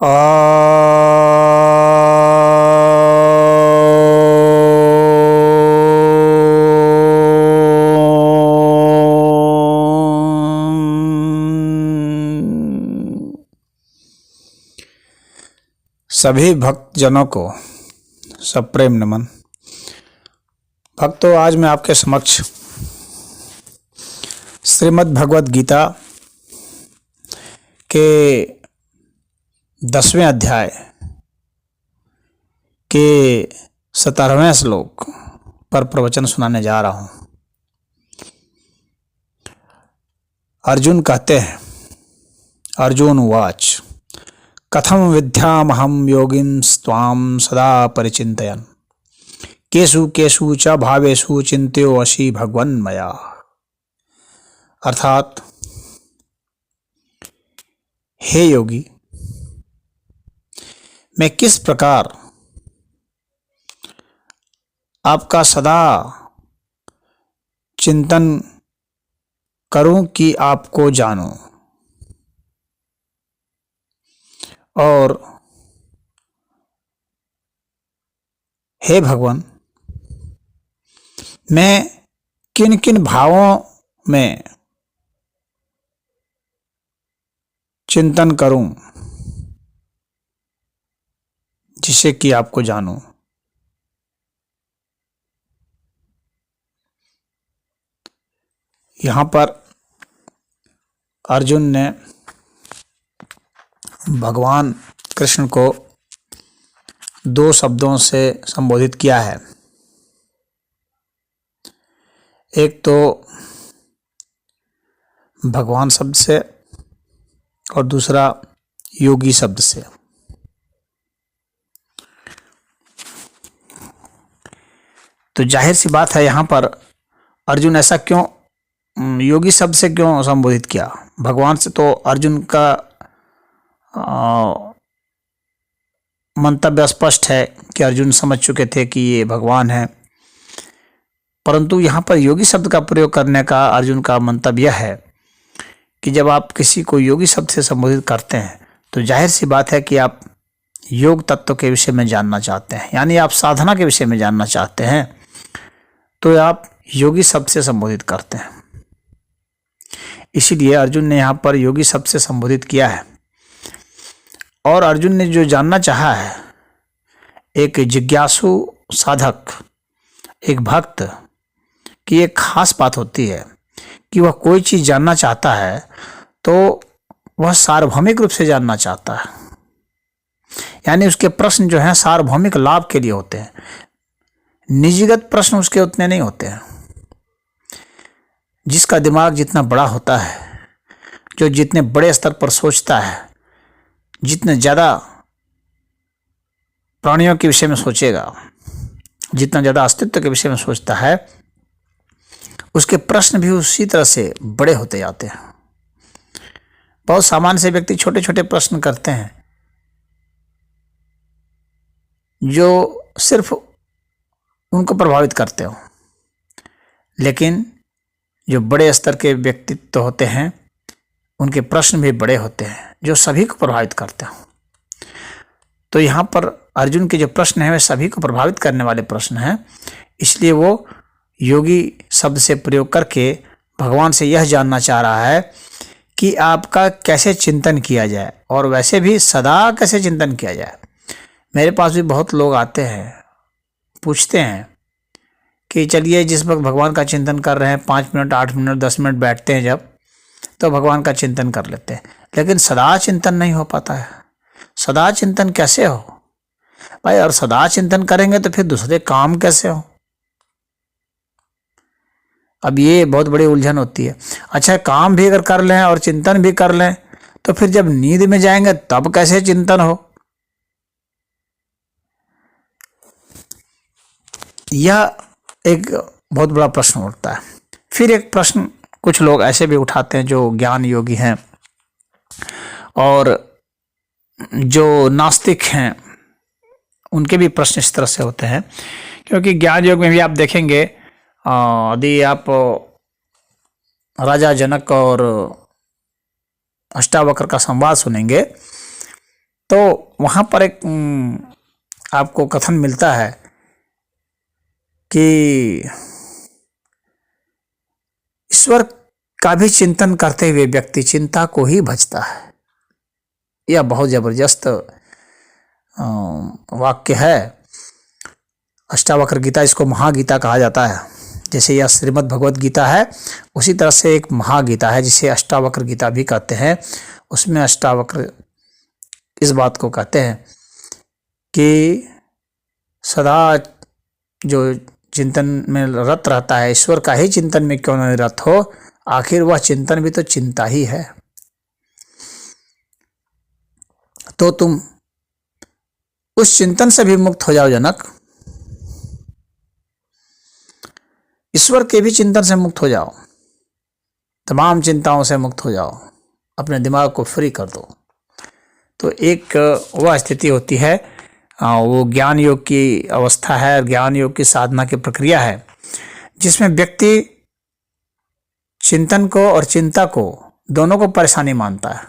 सभी भक्तजनों को सप्रेम नमन। भक्तों, आज मैं आपके समक्ष श्रीमद् भगवद गीता के 10वें अध्याय के 17वें श्लोक पर प्रवचन सुनाने जा रहा हूं। अर्जुन कहते हैं, अर्जुन उवाच कथम विद्यामहं योगिंस्त्वां सदा परिचिन्तयन् केषु केषु च भावेषु चिन्त्योऽसि भगवन्मया। अर्थात, हे योगी, मैं किस प्रकार आपका सदा चिंतन करूं कि आपको जानूं, और हे भगवान, मैं किन किन भावों में चिंतन करूं जिससे कि आपको जानूं। यहां पर अर्जुन ने भगवान कृष्ण को दो शब्दों से संबोधित किया है। एक तो भगवान शब्द से और दूसरा योगी शब्द से। तो जाहिर सी बात है, यहां पर अर्जुन ऐसा क्यों योगी शब्द से क्यों संबोधित किया? भगवान से तो अर्जुन का मंतव्य स्पष्ट है कि अर्जुन समझ चुके थे कि ये भगवान है, परंतु यहाँ पर योगी शब्द का प्रयोग करने का अर्जुन का मंतव्य यह है कि जब आप किसी को योगी शब्द से संबोधित करते हैं तो जाहिर सी बात है कि आप योग तत्व के विषय में जानना चाहते हैं, यानी आप साधना के विषय में जानना चाहते हैं, तो आप योगी शब्द से संबोधित करते हैं। इसीलिए अर्जुन ने यहाँ पर योगी शब्द से संबोधित किया है। और अर्जुन ने जो जानना चाहा है, एक जिज्ञासु साधक, एक भक्त की एक खास बात होती है कि वह कोई चीज जानना चाहता है तो वह सार्वभौमिक रूप से जानना चाहता है, यानी उसके प्रश्न जो हैं सार्वभौमिक लाभ के लिए होते हैं, निजीगत प्रश्न उसके उतने नहीं होते हैं। जिसका दिमाग जितना बड़ा होता है, जो जितने बड़े स्तर पर सोचता है, जितने ज़्यादा प्राणियों के विषय में सोचेगा, जितना ज़्यादा अस्तित्व के विषय में सोचता है, उसके प्रश्न भी उसी तरह से बड़े होते जाते हैं। बहुत सामान्य से व्यक्ति छोटे छोटे प्रश्न करते हैं जो सिर्फ उनको प्रभावित करते हो, लेकिन जो बड़े स्तर के व्यक्तित्व होते हैं उनके प्रश्न भी बड़े होते हैं जो सभी को प्रभावित करते हैं। तो यहाँ पर अर्जुन के जो प्रश्न हैं वे सभी को प्रभावित करने वाले प्रश्न हैं, इसलिए वो योगी शब्द से प्रयोग करके भगवान से यह जानना चाह रहा है कि आपका कैसे चिंतन किया जाए, और वैसे भी सदा कैसे चिंतन किया जाए। मेरे पास भी बहुत लोग आते हैं, पूछते हैं कि चलिए जिस वक्त भगवान का चिंतन कर रहे हैं 5 मिनट 8 मिनट 10 मिनट बैठते हैं जब, तो भगवान का चिंतन कर लेते हैं, लेकिन सदा चिंतन नहीं हो पाता है। सदा चिंतन कैसे हो भाई? और सदा चिंतन करेंगे तो फिर दूसरे काम कैसे हो? अब ये बहुत बड़ी उलझन होती है। अच्छा, काम भी अगर कर लें और चिंतन भी कर लें तो फिर जब नींद में जाएंगे तब कैसे चिंतन हो? यह एक बहुत बड़ा प्रश्न उठता है। फिर एक प्रश्न कुछ लोग ऐसे भी उठाते हैं जो ज्ञान योगी हैं और जो नास्तिक हैं, उनके भी प्रश्न इस तरह से होते हैं, क्योंकि ज्ञान योग में भी आप देखेंगे, यदि आप राजा जनक और अष्टावक्र का संवाद सुनेंगे तो वहाँ पर एक आपको कथन मिलता है कि ईश्वर का भी चिंतन करते हुए व्यक्ति चिंता को ही भजता है। यह बहुत जबरदस्त वाक्य है। अष्टावक्र गीता, इसको महागीता कहा जाता है। जैसे यह श्रीमद् भगवत गीता है, उसी तरह से एक महागीता है जिसे अष्टावक्र गीता भी कहते हैं। उसमें अष्टावक्र इस बात को कहते हैं कि सदा जो चिंतन में रत रहता है, ईश्वर का ही चिंतन में क्यों नहीं रत हो, आखिर वह चिंतन भी तो चिंता ही है। तो तुम उस चिंतन से भी मुक्त हो जाओ जनक, ईश्वर के भी चिंतन से मुक्त हो जाओ, तमाम चिंताओं से मुक्त हो जाओ, अपने दिमाग को फ्री कर दो। तो एक वह स्थिति होती है, वो ज्ञान योग की अवस्था है, ज्ञान योग की साधना की प्रक्रिया है, जिसमें व्यक्ति चिंतन को और चिंता को दोनों को परेशानी मानता है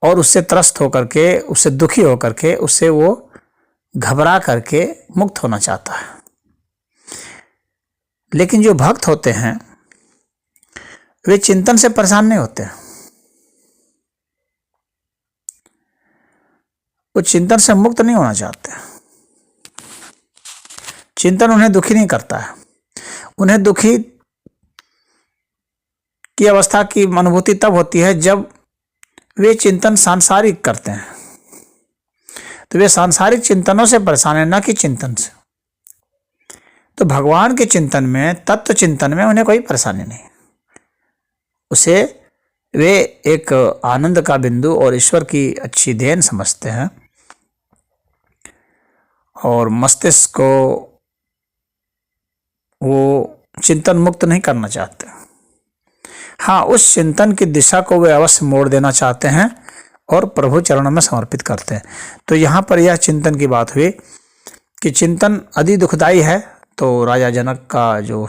और उससे त्रस्त होकर के, उससे दुखी होकर के, उससे वो घबरा करके मुक्त होना चाहता है। लेकिन जो भक्त होते हैं वे चिंतन से परेशान नहीं होते, वो चिंतन से मुक्त नहीं होना चाहते। चिंतन उन्हें दुखी नहीं करता है। उन्हें दुखी की अवस्था की अनुभूति तब होती है जब वे चिंतन सांसारिक करते हैं। तो वे सांसारिक चिंतनों से परेशान है, न कि चिंतन से। तो भगवान के चिंतन में, तत्व चिंतन में उन्हें कोई परेशानी नहीं। उसे वे एक आनंद का बिंदु और ईश्वर की अच्छी देन समझते हैं और मस्तिष्क को वो चिंतन मुक्त नहीं करना चाहते। हाँ, उस चिंतन की दिशा को वे अवश्य मोड़ देना चाहते हैं और प्रभु चरणों में समर्पित करते हैं। तो यहाँ पर यह चिंतन की बात हुई कि चिंतन अति दुखदायी है। तो राजा जनक का जो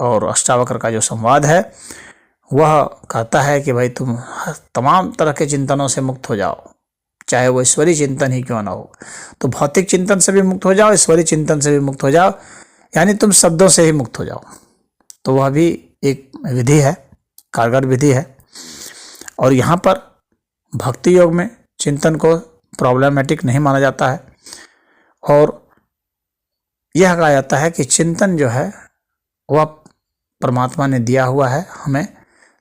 और अष्टावक्र का जो संवाद है वह कहता है कि भाई तुम तमाम तरह के चिंतनों से मुक्त हो जाओ, चाहे वो ईश्वरीय चिंतन ही क्यों ना हो। तो भौतिक चिंतन से भी मुक्त हो जाओ, ईश्वरीय चिंतन से भी मुक्त हो जाओ, यानी तुम शब्दों से ही मुक्त हो जाओ। तो वह भी एक विधि है, कारगर विधि है। और यहाँ पर भक्ति योग में चिंतन को प्रॉब्लमेटिक नहीं माना जाता है और यह कहा जाता है कि चिंतन जो है वह परमात्मा ने दिया हुआ है हमें,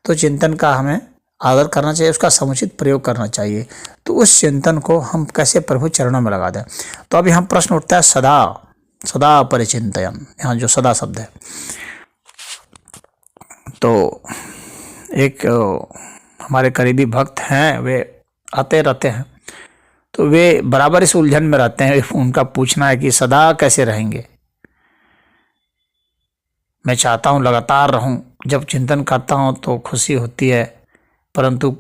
तो चिंतन का हमें आदर करना चाहिए, उसका समुचित प्रयोग करना चाहिए। तो उस चिंतन को हम कैसे प्रभु चरणों में लगा दें। तो अब यहाँ प्रश्न उठता है सदा सदा परिचिंतयन्, यहाँ जो सदा शब्द है। तो एक हमारे करीबी भक्त हैं, वे आते रहते हैं, तो वे बराबर इस उलझन में रहते हैं। उनका पूछना है कि सदा कैसे रहेंगे। मैं चाहता हूँ लगातार रहूं, जब चिंतन करता हूँ तो खुशी होती है, परंतु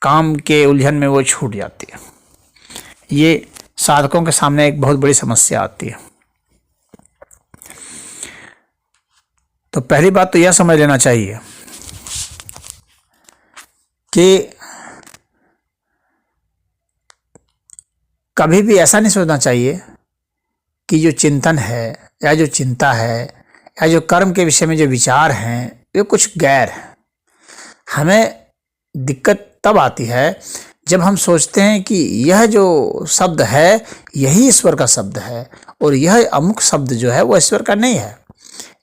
काम के उलझन में वो छूट जाती है। ये साधकों के सामने एक बहुत बड़ी समस्या आती है। तो पहली बात तो यह समझ लेना चाहिए कि कभी भी ऐसा नहीं सोचना चाहिए कि जो चिंतन है या जो चिंता है या जो कर्म के विषय में जो विचार हैं वे कुछ गैर हैं। हमें दिक्कत तब आती है जब हम सोचते हैं कि यह जो शब्द है यही ईश्वर का शब्द है और यह अमुक शब्द जो है वो ईश्वर का नहीं है।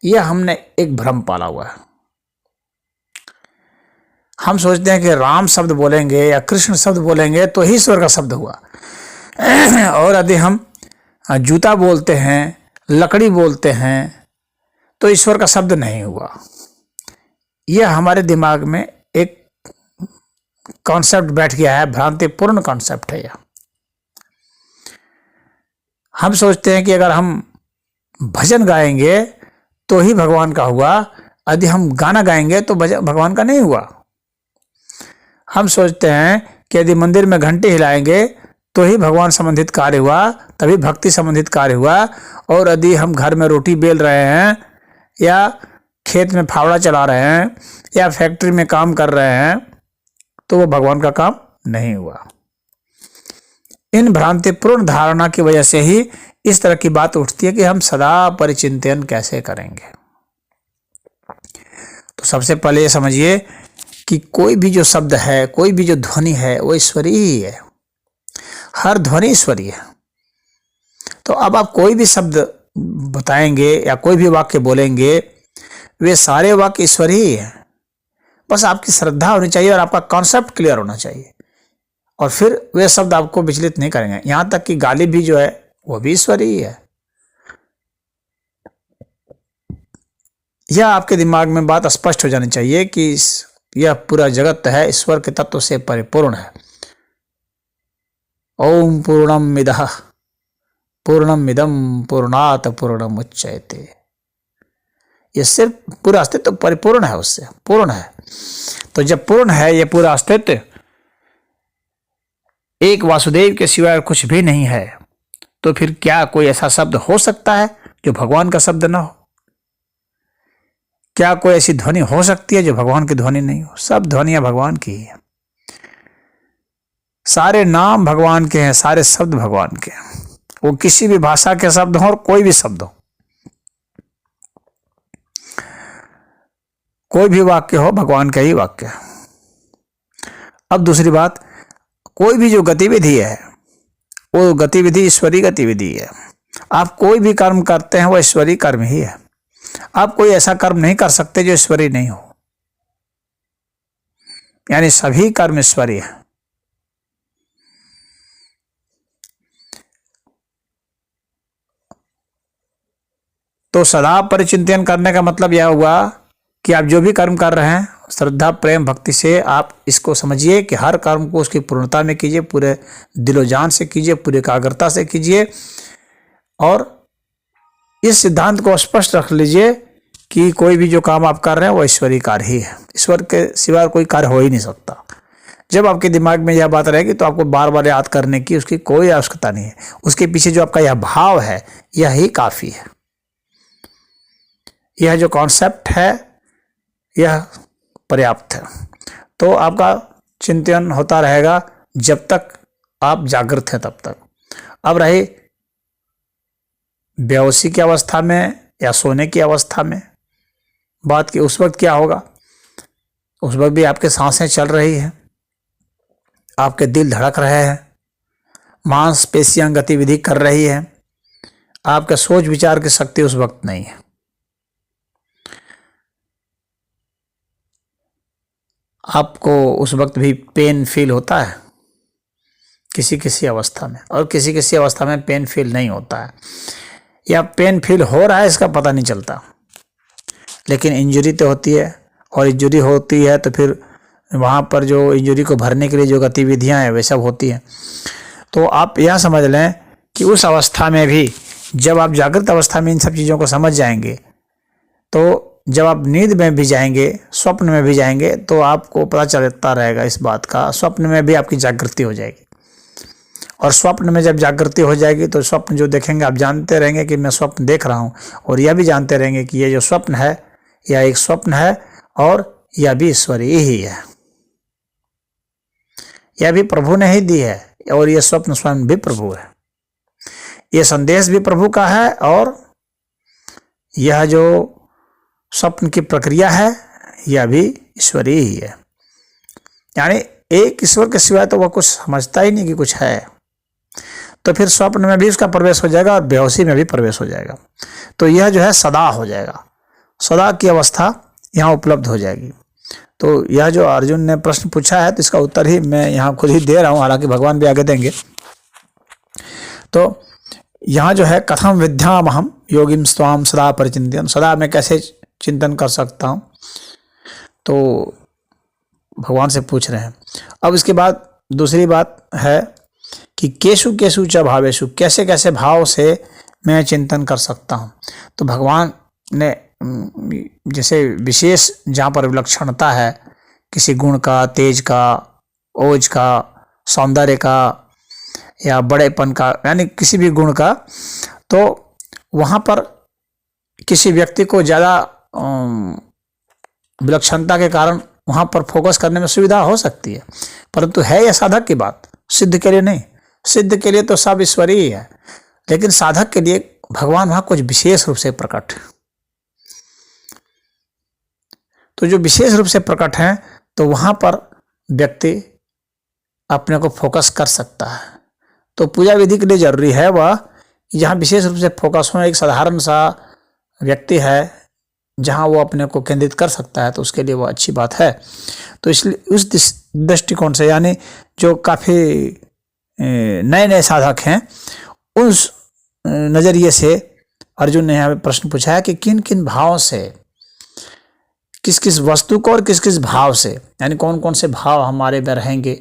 यह हमने एक भ्रम पाला हुआ है। हम सोचते हैं कि राम शब्द बोलेंगे या कृष्ण शब्द बोलेंगे तो ही ईश्वर का शब्द हुआ, और यदि हम जूता बोलते हैं, लकड़ी बोलते हैं, तो ईश्वर का शब्द नहीं हुआ। यह हमारे दिमाग में एक कॉन्सेप्ट बैठ गया है, भ्रांतिपूर्ण कॉन्सेप्ट है यह। हम सोचते हैं कि अगर हम भजन गाएंगे तो ही भगवान का हुआ, यदि हम गाना गाएंगे तो भगवान का नहीं हुआ। हम सोचते हैं कि यदि मंदिर में घंटी हिलाएंगे तो ही भगवान संबंधित कार्य हुआ, तभी भक्ति संबंधित कार्य हुआ, और यदि हम घर में रोटी बेल रहे हैं या खेत में फावड़ा चला रहे हैं या फैक्ट्री में काम कर रहे हैं तो वो भगवान का काम नहीं हुआ। इन भ्रांतिपूर्ण धारणा की वजह से ही इस तरह की बात उठती है कि हम सदा परिचिंतन कैसे करेंगे। तो सबसे पहले ये समझिए कि कोई भी जो शब्द है, कोई भी जो ध्वनि है, वो ईश्वरीय ही है। हर ध्वनि ईश्वरीय है। तो अब आप कोई भी शब्द बताएंगे या कोई भी वाक्य बोलेंगे, वे सारे वाक्य ईश्वरीय ही है। बस आपकी श्रद्धा होनी चाहिए और आपका कॉन्सेप्ट क्लियर होना चाहिए, और फिर वे शब्द आपको विचलित नहीं करेंगे। यहां तक कि गाली भी जो है वो भी ईश्वरीय है। यह आपके दिमाग में बात स्पष्ट हो जानी चाहिए कि यह पूरा जगत है ईश्वर के तत्व से परिपूर्ण है। ओम पूर्णमिदः पूर्णमिदं पूर्णात् पूर्णमुच्यते। ये सिर्फ पूरा अस्तित्व परिपूर्ण है, उससे पूर्ण है। तो जब पूर्ण है ये पूरा अस्तित्व, एक वासुदेव के सिवाय कुछ भी नहीं है, तो फिर क्या कोई ऐसा शब्द हो सकता है जो भगवान का शब्द ना हो? क्या कोई ऐसी ध्वनि हो सकती है जो भगवान की ध्वनि नहीं हो? सब ध्वनियां भगवान की ही है। सारे नाम भगवान के हैं, सारे शब्द भगवान के हैं। वो किसी भी भाषा के शब्द हो और कोई भी शब्द हो, कोई भी वाक्य हो, भगवान का ही वाक्य है। अब दूसरी बात, कोई भी जो गतिविधि है वो गतिविधि ईश्वरीय गतिविधि है। आप कोई भी कर्म करते हैं वो ईश्वरीय कर्म ही है। आप कोई ऐसा कर्म नहीं कर सकते जो ईश्वरीय नहीं हो। यानी सभी कर्म ईश्वरीय है। तो सदा परिचिंतन करने का मतलब यह हुआ कि आप जो भी कर्म कर रहे हैं श्रद्धा प्रेम भक्ति से आप इसको समझिए कि हर कर्म को उसकी पूर्णता में कीजिए, पूरे दिलो जान से कीजिए, पूरी एकाग्रता से कीजिए, और इस सिद्धांत को स्पष्ट रख लीजिए कि कोई भी जो काम आप कर रहे हैं वो ईश्वरीय कार्य ही है। ईश्वर के सिवा कोई कार्य हो ही नहीं सकता। जब आपके दिमाग में यह बात रहेगी तो आपको बार बार याद करने की उसकी कोई आवश्यकता नहीं है। उसके पीछे जो आपका यह भाव है यही काफी है। यह जो कॉन्सेप्ट है यह पर्याप्त है। तो आपका चिंतन होता रहेगा जब तक आप जागृत हैं तब तक। अब रही बेहोशी की अवस्था में या सोने की अवस्था में बात की, उस वक्त क्या होगा? उस वक्त भी आपके सांसें चल रही हैं, आपके दिल धड़क रहे हैं, मांसपेशियां गतिविधि कर रही हैं, आपके सोच विचार की शक्ति उस वक्त नहीं है। आपको उस वक्त भी पेन फील होता है किसी किसी अवस्था में, और किसी किसी अवस्था में पेन फील नहीं होता है, या पेन फील हो रहा है इसका पता नहीं चलता। लेकिन इंजरी तो होती है, और इंजरी होती है तो फिर वहाँ पर जो इंजरी को भरने के लिए जो गतिविधियाँ हैं वे सब होती हैं। तो आप यह समझ लें कि उस अवस्था में भी, जब आप जागृत अवस्था में इन सब चीज़ों को समझ जाएंगे, तो जब आप नींद में भी जाएंगे, स्वप्न में भी जाएंगे, तो आपको पता चलता रहेगा इस बात का। स्वप्न में भी आपकी जागृति हो जाएगी, और स्वप्न में जब जागृति हो जाएगी तो स्वप्न जो देखेंगे आप जानते रहेंगे कि मैं स्वप्न देख रहा हूँ, और यह भी जानते रहेंगे कि ये जो स्वप्न है यह एक स्वप्न है, और यह भी ईश्वरीय ही है। यह भी प्रभु ने ही दी है, और यह स्वप्न स्वयं भी प्रभु है। यह संदेश भी प्रभु का है, और यह जो स्वप्न की प्रक्रिया है यह भी ईश्वरीय ही है। यानी एक ईश्वर के सिवाय तो वह कुछ समझता ही नहीं कि कुछ है। तो फिर स्वप्न में भी उसका प्रवेश हो जाएगा और बेहोशी में भी प्रवेश हो जाएगा। तो यह जो है सदा हो जाएगा, सदा की अवस्था यहाँ उपलब्ध हो जाएगी। तो यह जो अर्जुन ने प्रश्न पूछा है तो इसका उत्तर ही मैं यहाँ खुद ही दे रहा हूँ, हालांकि भगवान भी आगे देंगे। तो यहाँ जो है कथम विद्यामहम योगिम स्वाम सदा परिचिंतन, सदा मैं कैसे चिंतन कर सकता हूँ, तो भगवान से पूछ रहे हैं। अब इसके बाद दूसरी बात है कि केशु केशु च भावेशु, कैसे कैसे भाव से मैं चिंतन कर सकता हूँ। तो भगवान ने जैसे विशेष जहाँ पर विलक्षणता है किसी गुण का, तेज का, ओज का, सौंदर्य का या बड़ेपन का, यानी किसी भी गुण का, तो वहाँ पर किसी व्यक्ति को ज़्यादा विलक्षणता के कारण वहाँ पर फोकस करने में सुविधा हो सकती है, परंतु है यह साधक की बात, सिद्ध के लिए नहीं। सिद्ध के लिए तो सब ईश्वरीय ही है, लेकिन साधक के लिए भगवान वहां कुछ विशेष रूप से प्रकट है। तो जो विशेष रूप से प्रकट है तो वहां पर व्यक्ति अपने को फोकस कर सकता है। तो पूजा विधि के लिए जरूरी है वह जहाँ विशेष रूप से फोकस हो, एक साधारण सा व्यक्ति है जहाँ वो अपने को केंद्रित कर सकता है, तो उसके लिए वो अच्छी बात है। तो इसलिए उस दृष्टिकोण से, यानी जो काफ़ी नए नए साधक हैं, उस नज़रिए से अर्जुन ने यहाँ प्रश्न पूछा है कि किन किन भावों से, किस किस वस्तु को और किस किस भाव से, यानी कौन कौन से भाव हमारे में रहेंगे।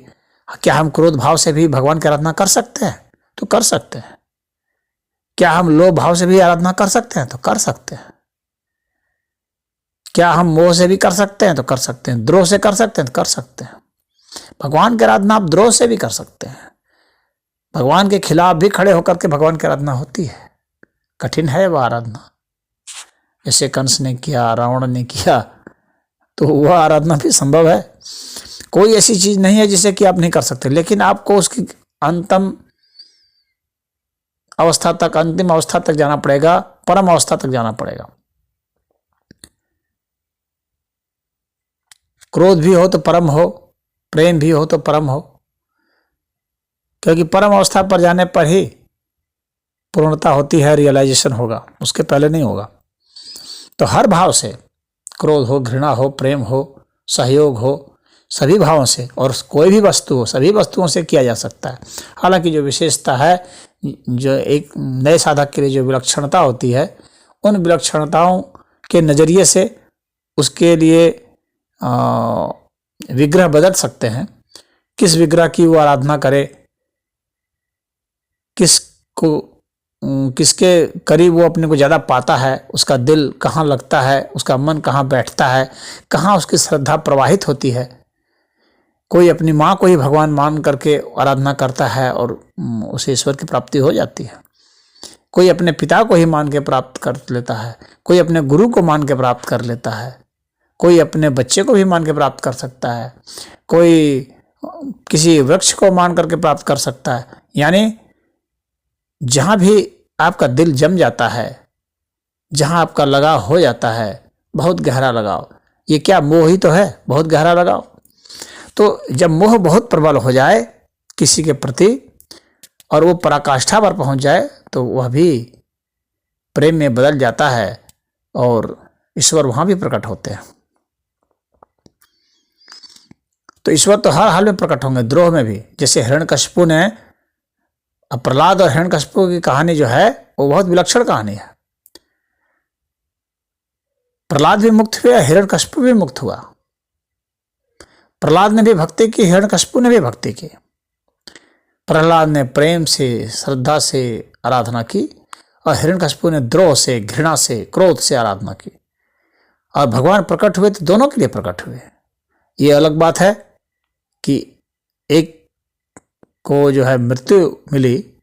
क्या हम क्रोध भाव से भी भगवान की आराधना कर सकते हैं? तो कर सकते हैं। क्या हम लोभ भाव से भी आराधना कर सकते हैं? तो कर सकते हैं। क्या हम मोह से भी कर सकते हैं? तो कर सकते हैं। द्रोह से कर सकते हैं? तो कर सकते हैं। भगवान की आराधना आप द्रोह से भी कर सकते हैं। भगवान के खिलाफ भी खड़े होकर के भगवान की आराधना होती है। कठिन है वह आराधना, जैसे कंस ने किया, रावण ने किया, तो वह आराधना भी संभव है। कोई ऐसी चीज नहीं है जिसे कि आप नहीं कर सकते, लेकिन आपको उसकी अंतिम अवस्था तक जाना पड़ेगा, परम अवस्था तक जाना पड़ेगा। क्रोध भी हो तो परम हो, प्रेम भी हो तो परम हो, क्योंकि परम अवस्था पर जाने पर ही पूर्णता होती है, रियलाइजेशन होगा, उसके पहले नहीं होगा। तो हर भाव से, क्रोध हो, घृणा हो, प्रेम हो, सहयोग हो, सभी भावों से, और कोई भी वस्तु हो, सभी वस्तुओं से किया जा सकता है। हालांकि जो विशेषता है, जो एक नए साधक के लिए जो विलक्षणता होती है, उन विलक्षणताओं के नज़रिए से उसके लिए विग्रह बदल सकते हैं। किस विग्रह की वो आराधना करे, किसके करीब वो अपने को ज़्यादा पाता है, उसका दिल कहाँ लगता है, उसका मन कहाँ बैठता है, कहाँ उसकी श्रद्धा प्रवाहित होती है। कोई अपनी माँ को ही भगवान मान करके आराधना करता है और उसे ईश्वर की प्राप्ति हो जाती है। कोई अपने पिता को ही मान के प्राप्त कर लेता है, कोई अपने गुरु को मान के प्राप्त कर लेता है, कोई अपने बच्चे को भी मान के प्राप्त कर सकता है, कोई किसी वृक्ष को मान करके प्राप्त कर सकता है। यानी जहाँ भी आपका दिल जम जाता है, जहाँ आपका लगाव हो जाता है, बहुत गहरा लगाव, ये क्या मोह ही तो है, बहुत गहरा लगाव। तो जब मोह बहुत प्रबल हो जाए किसी के प्रति और वो पराकाष्ठा पर पहुंच जाए, तो वह भी प्रेम में बदल जाता है और ईश्वर वहां भी प्रकट होते हैं। तो ईश्वर तो हर हाल में प्रकट होंगे, द्रोह में भी। जैसे हिरण्यकशिपु ने, अब प्रहलाद और हिरण्यकशिपु की कहानी जो है वो बहुत विलक्षण कहानी है। प्रहलाद भी मुक्त हुआ, हिरण्यकशिपु भी मुक्त हुआ। प्रहलाद ने भी भक्ति की, हिरण्यकशिपु ने भी भक्ति की। प्रहलाद ने प्रेम से, श्रद्धा से आराधना की और हिरण्यकशिपु ने द्रोह से, घृणा से, क्रोध से आराधना की। और भगवान प्रकट हुए तो दोनों के लिए प्रकट हुए। ये अलग बात है कि एक को जो है मृत्यु मिली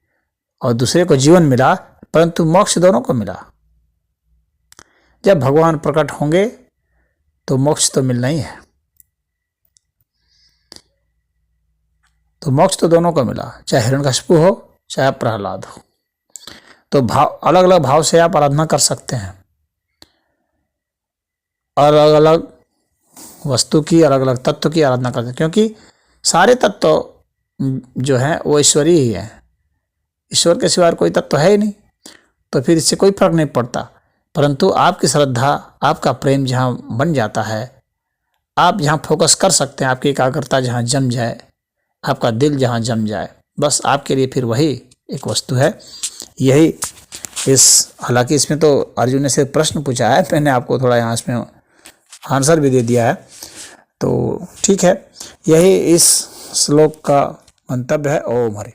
और दूसरे को जीवन मिला, परंतु मोक्ष दोनों को मिला। जब भगवान प्रकट होंगे तो मोक्ष तो मिलना ही है। तो मोक्ष तो दोनों को मिला, चाहे हिरण्यकशिपु हो चाहे प्रहलाद हो। तो भाव, अलग अलग भाव से आप आराधना कर सकते हैं, अलग अलग वस्तु की, अलग अलग तत्व की आराधना करते हैं, क्योंकि सारे तत्व जो हैं वो ईश्वरीय ही है। ईश्वर के सिवा कोई तत्व है ही नहीं, तो फिर इससे कोई फर्क नहीं पड़ता। परंतु आपकी श्रद्धा, आपका प्रेम जहाँ बन जाता है, आप जहाँ फोकस कर सकते हैं, आपकी एकाग्रता जहाँ जम जाए, आपका दिल जहाँ जम जाए, बस आपके लिए फिर वही एक वस्तु है। यही हालांकि इसमें तो अर्जुन ने सिर्फ प्रश्न पूछा है, मैंने आपको थोड़ा यहाँ इसमें आंसर भी दे दिया है, तो ठीक है। यही इस श्लोक का मंतव्य है। ओम हरि।